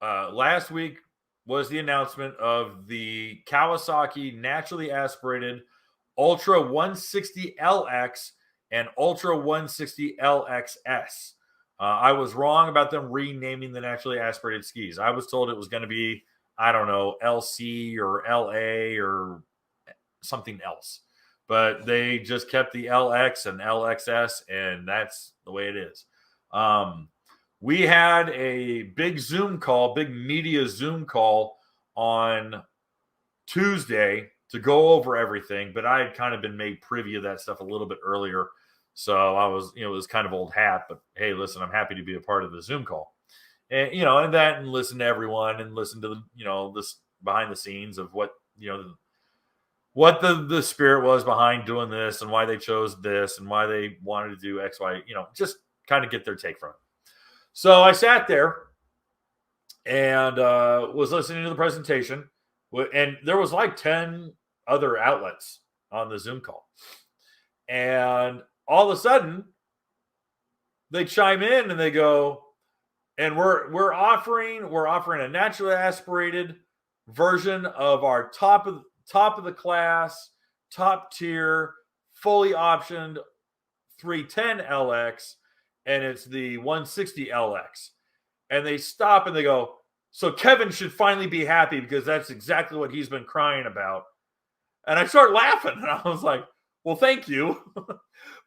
last week was the announcement of the Kawasaki naturally aspirated Ultra 160LX and Ultra 160LXS. I was wrong about them renaming the naturally aspirated skis. I was told it was going to be, I don't know, LC or LA or something else. But they just kept the LX and LXS, and that's the way it is. We had a big Zoom call, big media Zoom call on Tuesday to go over everything, but I had kind of been made privy of that stuff a little bit earlier. So I was, it was kind of old hat, but hey, listen, I'm happy to be a part of the Zoom call. And, and listen to everyone and listen to the, this behind the scenes of what, what the spirit was behind doing this and why they chose this and why they wanted to do X, Y, just kind of get their take from it. So I sat there and was listening to the presentation, and there was like 10 other outlets on the Zoom call. And all of a sudden, they chime in and they go, and we're offering a naturally aspirated version of our top of the class, top tier, fully optioned 310LX, and it's the 160LX. And they stop and they go, so Kevin should finally be happy because that's exactly what he's been crying about. And I start laughing, and I was like, well, thank you.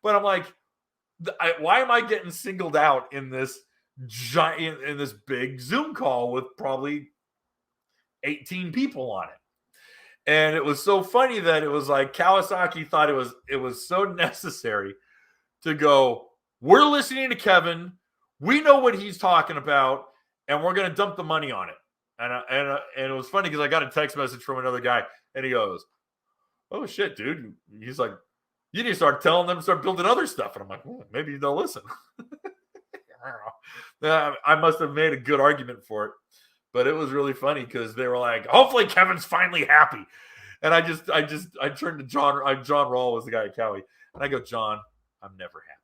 But I'm like, why am I getting singled out in this giant, in this big Zoom call with probably 18 people on it? And it was so funny that it was like Kawasaki thought it was so necessary to go, we're listening to Kevin, we know what he's talking about, and we're going to dump the money on it. And it was funny because I got a text message from another guy, and he goes, oh shit, dude. He's like, you need to start telling them to start building other stuff. And I'm like, maybe they'll listen. I don't know. I must have made a good argument for it. But it was really funny because they were like, hopefully Kevin's finally happy. And I turned to John. John Rawl was the guy at Cowie. And I go, John, I'm never happy.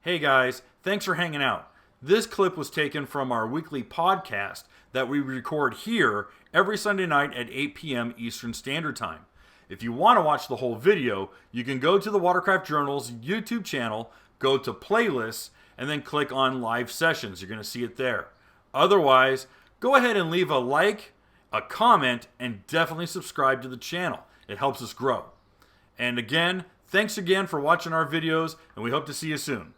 Hey guys, thanks for hanging out. This clip was taken from our weekly podcast that we record here every Sunday night at 8 p.m. Eastern Standard Time. If you want to watch the whole video, you can go to the Watercraft Journal's YouTube channel, go to playlists, and then click on live sessions. You're going to see it there. Otherwise, go ahead and leave a like, a comment, and definitely subscribe to the channel. It helps us grow. And again, thanks again for watching our videos, and we hope to see you soon.